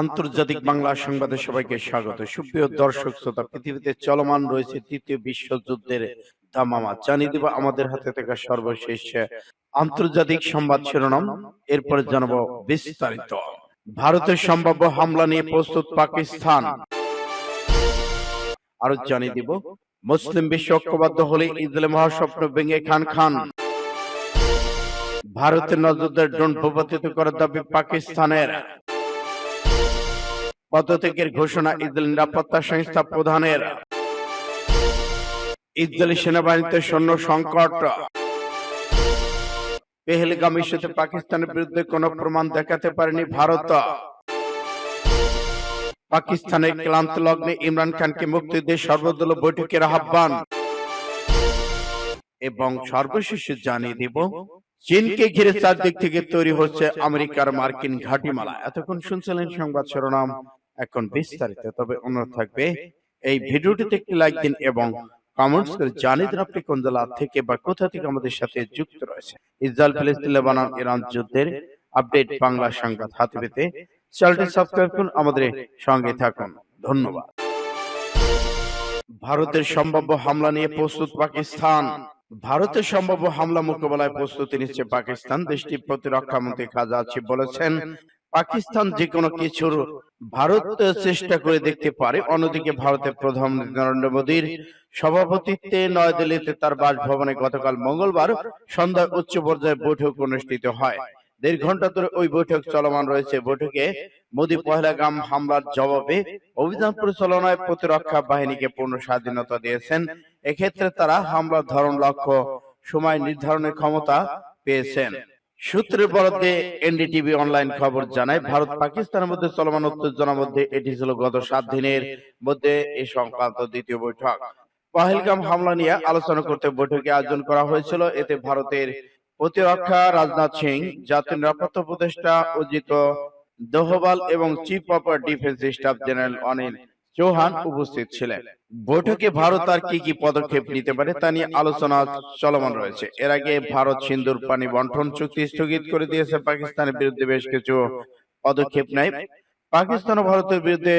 আন্তর্জাতিক বাংলা সংবাদে সবাইকে স্বাগত। সুপ্রিয় দর্শক শ্রোতা, পৃথিবীতে চলমান রয়েছে তৃতীয় বিশ্বযুদ্ধের দামামা। জানিয়ে দিব আমাদের হাতে থাকা সর্বশেষ আন্তর্জাতিক সংবাদ শিরোনাম, এরপরে জানাবো বিস্তারিত। ভারতের সম্ভাব্য হামলা নিয়ে প্রস্তুত পাকিস্তান। আরো জানিয়ে দিব মুসলিম বিশ্ব ঐক্যবদ্ধ হলে ইসরায়েলের মহাস্বপ্ন ভেঙে খান খান। ভারতের নজরদার ড্রোন ভূপাতিত করার দাবি পাকিস্তানের। পদত্যাগের ঘোষণা ইসরায়েল নিরাপত্তা সংস্থা প্রধানের। ইসরায়েলি সেনাবাহিনীতে সৈন্য সংকট। পেহেলগাম ইস্যুতে পাকিস্তানের বিরুদ্ধে কোনো প্রমাণ দেখাতে পারেনি ভারত। পাকিস্তানের ক্লান্ত লগ্নে ইমরান খানকে মুক্তি দিয়ে সর্বদলীয় বৈঠকের আহ্বান। এবং সর্বশেষ জানিয়ে দিব চীনকে ঘিরে চারদিক থেকে তৈরি হচ্ছে আমেরিকার মার্কিন ঘাঁটিমালা। এতক্ষণ শুনছিলেন সংবাদ শিরোনাম, এখন বিস্তারিত। তবে অনুরোধ থাকবে এই ভিডিওটিতে একটি লাইক দিন এবং কমেন্টস করে জানিয়ে দিন আপনি কোন জেলা থেকে বা কোথা থেকে আমাদের সাথে যুক্ত রয়েছে। ইসরায়েল ফিলিস্তিন লেবানন ইরান যুদ্ধের আপডেট বাংলা সংবাদ হাতে পেতে চ্যানেলটি সাবস্ক্রাইব করুন, আমাদের সঙ্গে থাকুন। ধন্যবাদ। ভারতের সম্ভাব্য হামলা নিয়ে প্রস্তুত পাকিস্তান। ভারতের সম্ভাব্য হামলা মোকাবেলায় প্রস্তুতি নিচ্ছে পাকিস্তান। দেশটির প্রতিরক্ষা মন্ত্রী খাজা আসিফ বলেছেন, পাকিস্তান যে কোনো কিছুর ভারত চেষ্টা করে দেখতে পারে। অন্যদিকে ভারতের প্রধানমন্ত্রী নরেন্দ্র মোদীর সভাপতিত্বে নয়াদিল্লিতে তার বাসভবনে গতকাল মঙ্গলবার সন্ধ্যায় উচ্চ পর্যায়ে বৈঠক অনুষ্ঠিত হয়। 1.5 ঘন্টা ধরে ওই বৈঠক চলমান রয়েছে। বৈঠকে মোদী পহেলগাম হামলার জবাবে অভিযান পরিচালনায় প্রতিরক্ষা বাহিনীকে পূর্ণ স্বাধীনতা দিয়েছেন। এক্ষেত্রে তারা হামলার ধরন, লক্ষ্য, সময় নির্ধারণের ক্ষমতা পেয়েছেন। সূত্রের বরাতে এনডিটিভি অনলাইন খবর জানায়, ভারত পাকিস্তানের মধ্যে চলমান উত্তেজনার মধ্যে এটি ছিল গত 7 দিনের মধ্যে এই সংক্রান্ত দ্বিতীয় বৈঠক। পহেলগাম হামলা নিয়ে আলোচনা করতে বৈঠকে আয়োজন করা হয়েছিল। এতে ভারতের প্রতিরক্ষা রাজনাথ সিং, জাতীয় নিরাপত্তা উপদেষ্টা অজিত দোভাল এবং chief of defence staff general Anil Chauhan উপস্থিত ছিলেন। বৈঠকে ভারত আর কি কি পদক্ষেপ নিতে পারে তা নিয়ে আলোচনা চলমান রয়েছে। এর আগে ভারত সিন্ধুর পানি বন্টন চুক্তি স্থগিত করে দিয়েছে। পাকিস্তানের বিরুদ্ধে বেশ কিছু পদক্ষেপ নেয়। পাকিস্তান ও ভারতের বিরুদ্ধে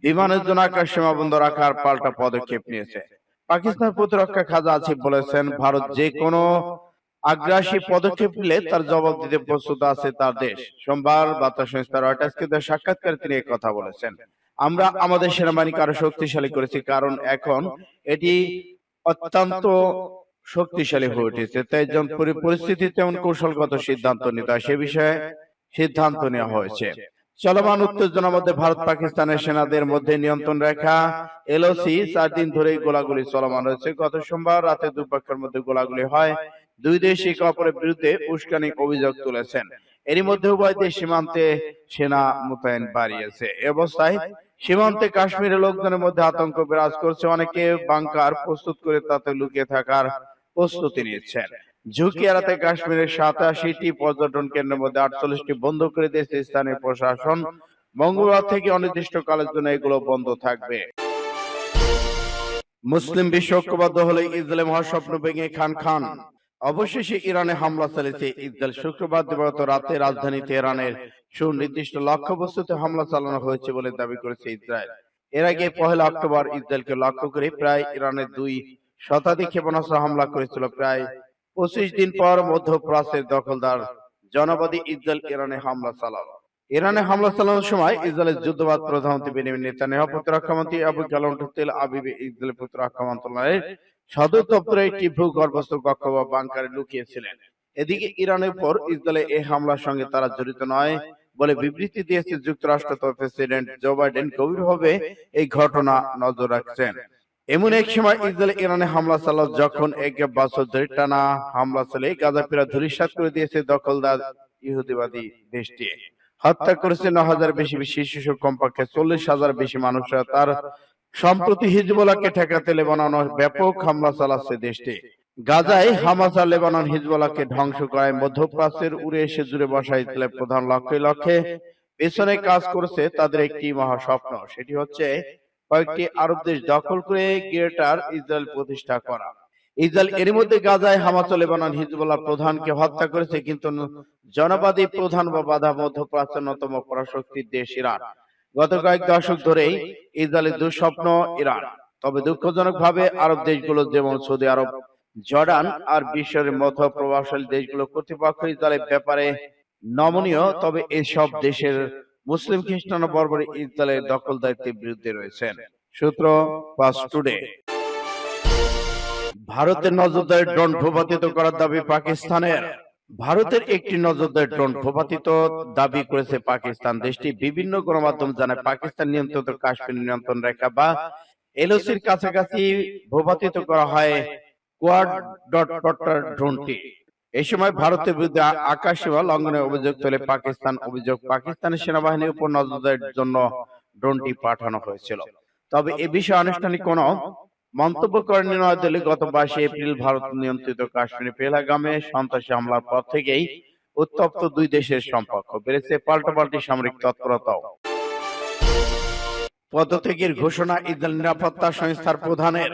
বিমানের জন্য আকাশ সীমা বন্ধ রাখার পাল্টা পদক্ষেপ নিয়েছে। পাকিস্তান প্রতিরক্ষা খাজা আসিফ বলেছেন, ভারত যে কোনো আগ্রাসী পদক্ষেপ নিলে তার জবাব দিতে প্রস্তুত আছে তার দেশ। সোমবার বার্তা সংস্থা রয়টার্সকে দেওয়া সাক্ষাৎকারে তিনি এই কথা বলেছেন। আমরা আমাদের সেনাবাহিনীকে আরো শক্তিশালী করেছি, কারণ এখন এটি অত্যন্ত শক্তিশালী হয়ে উঠেছে। তাই যেমন পরিস্থিতি তেমন কৌশলগত সিদ্ধান্ত নিতে হয়, সে বিষয়ে সিদ্ধান্ত নেওয়া হয়েছে। চলমান উত্তেজনার মধ্যে ভারত পাকিস্তানের সেনাদের মধ্যে নিয়ন্ত্রণ রেখা এলওসি 4 দিন ধরেই গোলাগুলি চলমান রয়েছে। গত সোমবার রাতে দুপক্ষের মধ্যে গোলাগুলি হয়। দুই দেশ একে অপরের বিরুদ্ধে উস্কানি অভিযোগ তুলেছেন। এরই মধ্যে উভয় দেশ সীমান্তে সেনা মোতায়েন বাড়িয়েছে। এ অবস্থায় সীমান্তে কাশ্মীরের লোকজনের মধ্যে আতঙ্ক বিরাজ করছে। অনেকে বাংকার প্রস্তুত করে তাতে লুকিয়ে থাকার প্রস্তুতি নিচ্ছেন। ঝুঁকি এড়াতে কাশ্মীরের 87টি পর্যটন কেন্দ্রের মধ্যে 48টি বন্ধ করে দিয়েছে স্থানীয় প্রশাসন। মঙ্গলবার থেকে অনির্দিষ্টকালের জন্য এগুলো বন্ধ থাকবে। মুসলিম বিশ্ব ঐক্যবদ্ধ হলে ইসরায়েলের মহাস্বপ্ন ভেঙে খান খান। অবশেষে ইরানে হামলা চালিয়েছে ইসরায়েল। শুক্রবার দিবাগত রাতে রাজধানী তেহরানের সুনির্দিষ্ট লক্ষ্যবস্তুতে হামলা চালানো হয়েছে বলে দাবি করেছে ইসরায়েল। এর আগে 1 অক্টোবর ইসরায়েলকে লক্ষ্য করে প্রায় ইরানের 2 শতাধিক ক্ষেপণাস্ত্র হামলা করেছিল। প্রায় 25 দিন পর মধ্যপ্রাচ্যের দখলদার জনবাদী ইসরায়েল ইরানে হামলা চালালো। ইরানে হামলা চালানোর সময় ইসরায়েলের যুদ্ধবাদ প্রধানমন্ত্রী বেনিয়ামিন নেতানিয়াহু, প্রতিরক্ষামন্ত্রী আবু গালন্ট তেল আবিবে ইসরায়েলের প্রতিরক্ষা মন্ত্রণালয়ের সদর দপ্তরে একটি ভূগর্ভস্থ কক্ষ বা বাংকারে লুকিয়েছিলেন। এদিকে ইরানের উপর ইসরায়েলের এই হামলার সঙ্গে তারা জড়িত নয় বলে বিবৃতি দিয়েছে যুক্তরাষ্ট্র। তবে প্রেসিডেন্ট জো বাইডেন গভীরভাবে এই ঘটনা নজর রাখছেন। এমন এক সময় ইসরায়েল ইরানে হামলা চালাল যখন 1 বছর ধরে টানা হামলা চালিয়ে গাজা প্রায় ধূলিসাৎ করে দিয়েছে দখলদার ইহুদিবাদী দেশটি। হত্যা করেছে 9,000 বেশি শিশু, কমপক্ষে 40,000 বেশি মানুষরা। তার সম্প্রতি হিজবুল্লাহকে ঠেকাতে লেবাননে ব্যাপক হামলা চালাচ্ছে দেশটি। গাজায় হামাস আর লেবানন হিজবুল্লাহকে ধ্বংস করায় মধ্যপ্রাচ্যের উড়ে এসে জুড়ে বসা ইসরায়েলের প্রধান লক্ষ্যে পেছনে কাজ করছে তাদের একটি মহাস্বপ্ন। সেটি হচ্ছে কয়েকটি আরব দেশ দখল করে গ্রেটার ইসরায়েল প্রতিষ্ঠা করা। ইসরায়েল এর মধ্যে গাজায় হামাস ও লেবানন হিজবুল্লাহ প্রধানকে হত্যা করেছে, কিন্তু জনবাদী প্রধান বা বাধা মধ্যপ্রাচ্যের অন্যতম পরাশক্তির দেশ ইরান। গত কয়েক দশক ধরেই ইসরায়েলের দুঃস্বপ্ন ইরান। তবে দুঃখজনক ভাবে আরব দেশগুলো যেমন সৌদি আরব, জর্ডান আর বিশ্বের মতো প্রভাবশালী দেশগুলো কর্তৃপক্ষ ইসরায়েলের ব্যাপারে নমনীয়। তবে এসব দেশের মুসলিম খ্রিস্টান ও বর্বর ইসরায়েলের দখলদারিত্বের বিরুদ্ধে রয়েছেন। সূত্র ফাস্ট টুডে। ভারতের নজরদারি ড্রোন ভূপাতিত করার দাবি পাকিস্তানের। ভারতের একটি নজরদারি ড্রোন ভূপাতিত দাবি করেছে পাকিস্তান। দেশটি বিভিন্ন গণমাধ্যম জানায় পাকিস্তান নিয়ন্ত্রিত কাশ্মীর নিয়ন্ত্রণ রেখা বা এলওসির কাছাকাছি ভূপাতিত করা হয় কোয়াডকপ্টার ড্রোনটি। এই সময় ভারতের বিরুদ্ধে আকাশ সীমা লঙ্ঘনের অভিযোগ তোলে পাকিস্তান। পাকিস্তানের সেনাবাহিনীর উপর নজরদারির জন্য ড্রোনটি পাঠানো হয়েছিল। তবে এ বিষয়ে আনুষ্ঠানিক কোনো মন্তব্য করেনি নয়াদিল্লি। গত 22 এপ্রিল ভারত নিয়ন্ত্রিত কাশ্মীরে পেহেলগামে সন্ত্রাসী হামলার পর থেকেই উত্তপ্ত দুই দেশের সম্পর্ক বেড়েছে পাল্টাপাল্টি সামরিক তৎপরতাও। পদত্যাগের ঘোষণা ইসরায়েল নিরাপত্তা সংস্থার প্রধানের।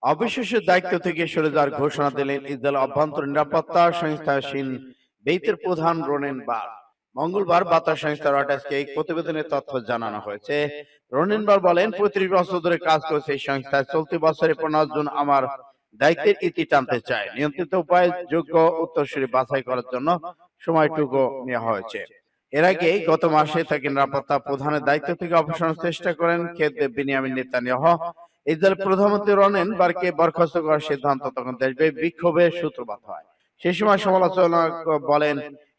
অবিশ্বাস্য দায়িত্ব থেকে সরে যাওয়ার ঘোষণা দিলেন ইসরায়েল অভ্যন্তরীণ নিরাপত্তা সংস্থা শিন বেইতের প্রধান রোনেন বার। মঙ্গলবার বার্তা সংস্থা রয়টার্সকে এই প্রতিবেদনের তথ্য জানানো হয়েছে। রোনেন বার বলেন, 35 বছর ধরে কাজ করেছে এই সংস্থায়। চলতি বছরের 15 জুন আমার দায়িত্বের ইতি টানতে চায়। নিয়ন্ত্রিত উপায়ে যোগ্য উত্তরসূরি বাছাই করার জন্য সময়টুকু নেওয়া হয়েছে। এর আগে গত মাসে তাকে নিরাপত্তা প্রধানের দায়িত্ব থেকে অপসারণের চেষ্টা করেন খেতে বেনিয়ামিন নেতানিয়াহু। ইসরায়েল প্রধানমন্ত্রী রোনেন বারকে বরখাস্ত করার সিদ্ধান্ত তখন দেশব্যাপী বিক্ষোভের সূত্রপাত হয়। সেই সময় সমালোচনা বলেন,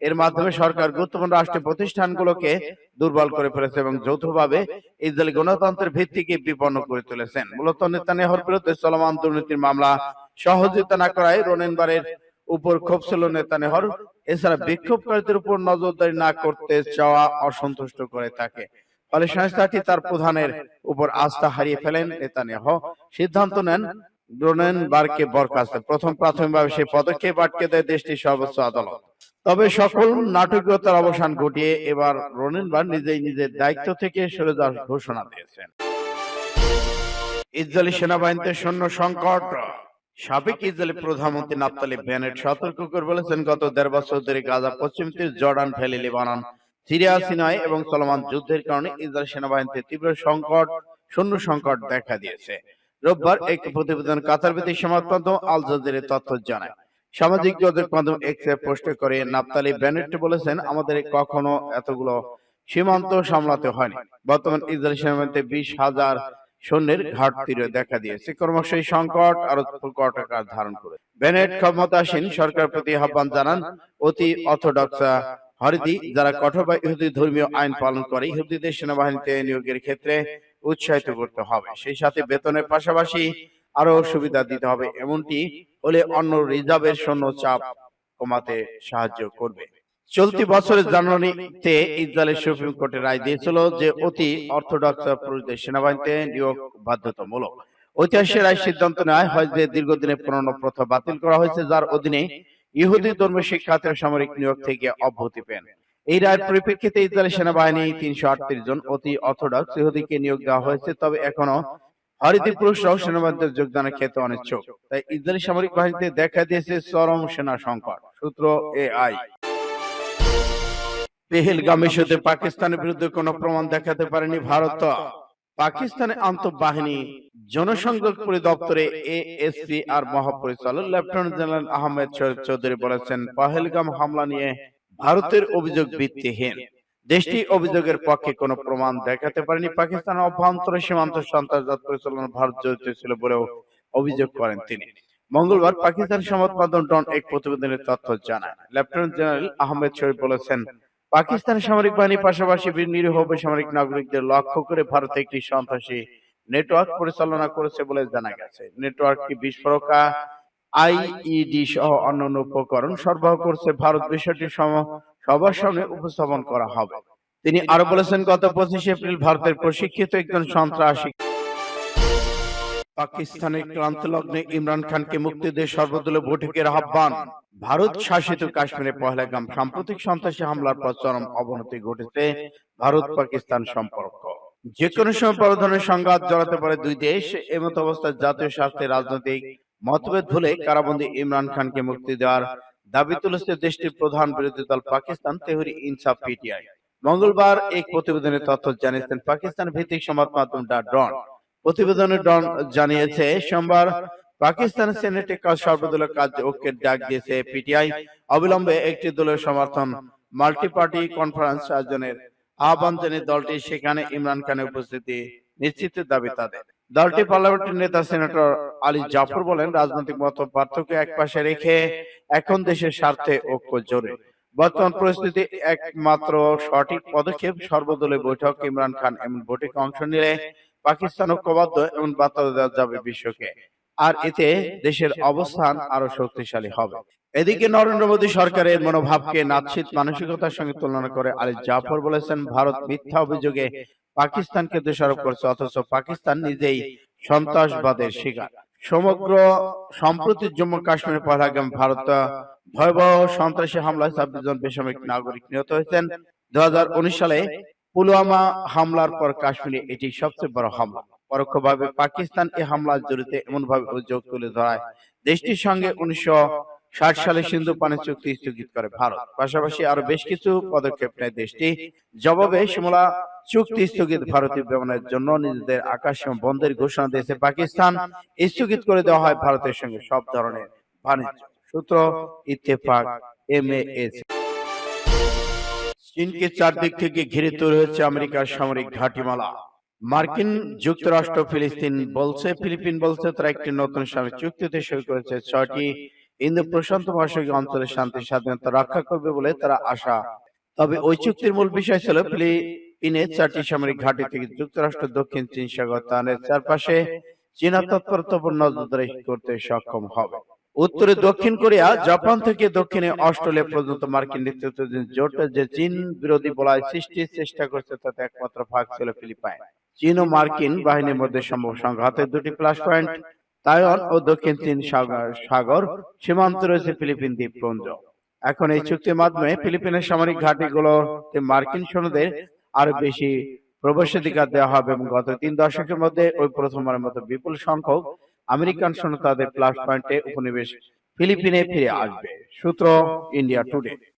এর মাধ্যমে সরকার গুরুত্বপূর্ণ রাষ্ট্রীয় প্রতিষ্ঠানগুলোকে দুর্বল করে ফেলেছে এবং যৌথভাবে ইসরায়েলি গণতন্ত্রের ভিত্তিকে বিপন্ন করে তুলেছেন। মূলত নেতানিয়াহুর বিরুদ্ধে চলমান দুর্নীতির মামলা সহযোগিতা না করায় রোনেন বারের উপর ক্ষোভ ছিল নেতানিয়াহুর। এছাড়া বিক্ষোভকারীদের উপর নজরদারি না করতে চাওয়া অসন্তুষ্ট করে থাকে। ফলে সংস্থাটি তার প্রধানের উপর আস্থা হারিয়ে ফেলেন। নেতানিয়াহু সিদ্ধান্ত নেন রোনেন বারকে বরখাস্ত। প্রথম প্রাথমিকভাবে সেই পদক্ষেপ আটকে দেয় দেশটির সর্বোচ্চ আদালত। তবে সকল নাটকীয়তার অবসান ঘটিয়ে এবার রোনেন বার নিজেই নিজের দায়িত্ব থেকে সরে যাওয়ার ঘোষণা দিয়েছেন। ইসরায়েলি সেনাবাহিনীতে সৈন্য সংকট। সাবেক ইসরায়েলি প্রধানমন্ত্রী নাফতালি বেনেট সতর্ক করে বলেছেন, গত 1.5 বছর ধরে গাজা, পশ্চিম তীর, Jordan valley, Lebanon, Syria, Sinai এবং চলমান যুদ্ধের কারণে ইসরায়েল সেনাবাহিনীতে তীব্র সৈন্য সংকট দেখা দিয়েছে। রোববার এক প্রতিবেদন কাতার ভিত্তিক সংবাদ মাধ্যম আল জাজিরা তথ্য জানায়। সামাজিক যোগাযোগ মাধ্যম এক্সে পোস্ট করে নাফতালি বেনেট বলেছেন, আমাদের কখনো এতগুলো সীমান্ত সামলাতে হয়নি। বর্তমান ইসরায়েল সেনাবাহিনীতে 20,000 সৈন্যের ঘাটতিও দেখা দিয়েছে। ক্রমশ এই সংকট আরো প্রকট আকার ধারণ করে। বেনেট ক্ষমতাসীন সরকার প্রতি আহ্বান জানান, অতি অর্থোডক্স হরিদি যারা কঠোর ইহুদি ধর্মীয় আইন পালন করে ইহুদিদের সেনাবাহিনীতে নিয়োগের ক্ষেত্রে উৎসাহিত করতে হবে। সেই সাথে বেতনের পাশাপাশি আরো সুবিধা দিতে হবে। এমনটি হলে অন্য রিজার্ভের সৈন্য চাপ কমাতে সাহায্য করবে। চলতি বছরের জানুয়ারিতে ইসরায়েলের সুপ্রিম কোর্টে রায় দিয়েছিল যে অতি অর্থোডক্স পুরুষদের সেনাবাহিনীতে নিয়োগ বাধ্যতামূলক। ঐতিহাসিক রায় সিদ্ধান্ত নেওয়া হয় যে দীর্ঘদিনের পুরনো প্রথা বাতিল করা হয়েছে, যার অধীনে ইহুদি ধর্মীয় শিক্ষার্থীরা সামরিক নিয়োগ থেকে অব্যাহতি পেন। এই রায়ের পরিপ্রেক্ষিতে ইসরায়েলি সেনাবাহিনী 338 জন অতি অর্থোডক্স ইহুদিকে নিয়োগ দেওয়া হয়েছে। তবে এখনো হরিদি পুরুষরাও সেনাবাহিনীতে যোগদানের ক্ষেত্রে অনিচ্ছুক। তাই ইসরায়েলি সামরিক বাহিনীতে দেখা দিয়েছে চরম সেনা সংকট। সূত্র AI। পেহেলগাম ইস্যুতে পাকিস্তানের বিরুদ্ধে কোনো প্রমাণ দেখাতে পারেনি ভারত। পাকিস্তানের আন্তঃবাহিনী জনসংযোগ পরিদপ্তরে এএসপি আর মহাপরিচালক লেফটেন্যান্ট জেনারেল আহমেদ শরীফ চৌধুরী বলেছেন, পহেলগাম হামলা নিয়ে ভারতের অভিযোগ ভিত্তিহীন। দেশটি অভিযোগের পক্ষে কোনো প্রমাণ দেখাতে পারেনি। পাকিস্তানের অভ্যন্তরে সীমান্ত সন্ত্রাসবাদ পরিচালনায় ভারত জড়িত ছিল বলেও অভিযোগ করেন তিনি। মঙ্গলবার পাকিস্তান সংবাদ মাধ্যম ডন এক প্রতিবেদনের তথ্য জানায়। লেফটেন্যান্ট জেনারেল আহমেদ শরীফ বলেছেন, পাকিস্তানের সামরিক বাহিনীর পাশাপাশি নিরীহ বেসামরিক নাগরিকদের লক্ষ্য করে ভারত একটি সন্ত্রাসী নেটওয়ার্ক পরিচালনা করেছে বলে জানা গেছে। নেটওয়ার্কটি বিস্ফোরক, আইইডি সহ অন্যান্য উপকরণ সরবরাহ করছে। ভারত বিষয়টি সবার সামনে উপস্থাপন করা হবে। তিনি আরো বলেছেন, গত 25 এপ্রিল ভারতের প্রশিক্ষিত একজন সন্ত্রাসী পাকিস্তানের ক্রান্ত লগ্নে ইমরান খানকে মুক্তি দিয়ে সর্বদলীয় বৈঠকের আহ্বান। ভারত শাসিত কাশ্মীরে পহেলগাম সাম্প্রতিক সন্ত্রাসী হামলার পর চরম অবনতি ঘটেছে ভারত পাকিস্তান সম্পর্ক। যে কোনো সময় বড় ধরনের সংঘাত জড়াতে পারে দুই দেশ। এমত অবস্থায় জাতীয় স্বার্থে রাজনৈতিক মতভেদ ভুলে কারাবন্দী ইমরান খানকে মুক্তি দেওয়ার দাবি তুলেছে দেশটির প্রধান বিরোধী দল পাকিস্তান তেহরিক ইনসাফ পিটিআই। মঙ্গলবার এক প্রতিবেদনে তথ্য জানিয়েছেন পাকিস্তান ভিত্তিক সংবাদ মাধ্যম ডা ডন। প্রতিবেদনে ডন জানিয়েছে সোমবার পাকিস্তানের সেনেটে সর্বদলীয় কার্য ঐক্যের ডাক দিয়েছে পিটিআই। অবিলম্বে একটি দলের সমর্থন মাল্টি পার্টি কনফারেন্স আয়োজনের আহ্বান জানিয়ে দলটি সেখানে ইমরান খানের উপস্থিতি নিশ্চিতের দাবি তাদের। দলটির পার্লামেন্টের নেতা সেনেটর আলী জাফর বলেন, রাজনৈতিক মত পার্থক্য একপাশে রেখে এখন দেশের স্বার্থে ঐক্য জোরে। বর্তমান পরিস্থিতি একমাত্র সঠিক পদক্ষেপ সর্বদলীয় বৈঠক। ইমরান খান এমন বৈঠকে অংশ নিলে পাকিস্তান ঐক্যবদ্ধ এমন বার্তা দেওয়া যাবে বিশ্বকে, আর এতে দেশের অবস্থান আরো শক্তিশালী হবে। এদিকে নরেন্দ্র মোদী সরকারের মনোভাবকে নাৎসিক মানসিকতার সঙ্গে তুলনা করে আলী জাফর বলেছেন, ভারত মিথ্যা অভিযোগে পাকিস্তানকে দোষারোপ করছে, অথচ পাকিস্তান নিজেই সন্ত্রাসবাদের শিকার। সমগ্র সম্প্রতি জম্মু কাশ্মীরের পহলগাম ভারত ভয়াবহ সন্ত্রাসী হামলায় 26 জন বেসামরিক নাগরিক নিহত হয়েছেন। 2019 সালে পুলওয়ামা হামলার পর কাশ্মীরে এটি সবচেয়ে বড় হামলা। পরোক্ষভাবে পাকিস্তান এই হামলায় জড়িত এমন ভাবে অভিযোগ তুলে ধরায় দেশটির সঙ্গে 1960 সালে সিন্ধু পানি চুক্তি স্থগিত করে ভারত। পাশাপাশি আরো বেশ কিছু পদক্ষেপ নেয় দেশটি। জবাবে সিমলা চুক্তি স্থগিত ভারতীয় বিমানের জন্য নিজেদের আকাশসীমা বন্ধের ঘোষণা দিয়েছে পাকিস্তান। স্থগিত করে দেওয়া হয় ভারতের সঙ্গে সব ধরনের বাণিজ্য। সূত্র ইত্তেফাক MAS। চীনকে চারদিক থেকে ঘিরে তৈরি হচ্ছে আমেরিকার সামরিক ঘাঁটিমালা। মার্কিন যুক্তরাষ্ট্র ফিলিপিন বলছে তারা একটি নতুন সামরিক চুক্তিতে সই করেছে। 6টি ইন্দো প্রশান্ত মহাসাগরীয় অঞ্চলের শান্তি স্বাধীনতা রক্ষা করবে বলে তারা আশা। তবে ওই চুক্তির মূল বিষয় ছিল ফিলিপিনে 4টি সামরিক ঘাঁটি থেকে যুক্তরাষ্ট্র দক্ষিণ চীন সাগর তানের চারপাশে চীনা তৎপরতার উপর নজরদারি করতে সক্ষম হবে। উত্তরে দক্ষিণ কোরিয়া, জাপান থেকে দক্ষিণে অস্ট্রেলিয়া পর্যন্ত মার্কিন নেতৃত্বাধীন জোট যে চীন বিরোধী বলয় সৃষ্টির চেষ্টা করছে তাতে একমাত্র ভাগ ছিল ফিলিপাইন। চীন ও মার্কিন বাহিনীর মধ্যে সম্ভব সংঘাতের দুটি প্লাস পয়েন্ট তাইওয়ান ও দক্ষিণ চীন সাগর সীমান্ত রয়েছে ফিলিপিন দ্বীপপুঞ্জ। এখন এই চুক্তির মাধ্যমে ফিলিপিনের সামরিক ঘাঁটিগুলোতে মার্কিন সৈন্যদের আরো বেশি প্রবেশাধিকার দেওয়া হবে এবং গত 3 দশকের মধ্যে ওই প্রথমবারের মতো বিপুল সংখ্যক আমেরিকান সৈন্য তাদের প্লাস পয়েন্টে উপনিবেশ ফিলিপিনে ফিরে আসবে। সূত্র ইন্ডিয়া টুডে।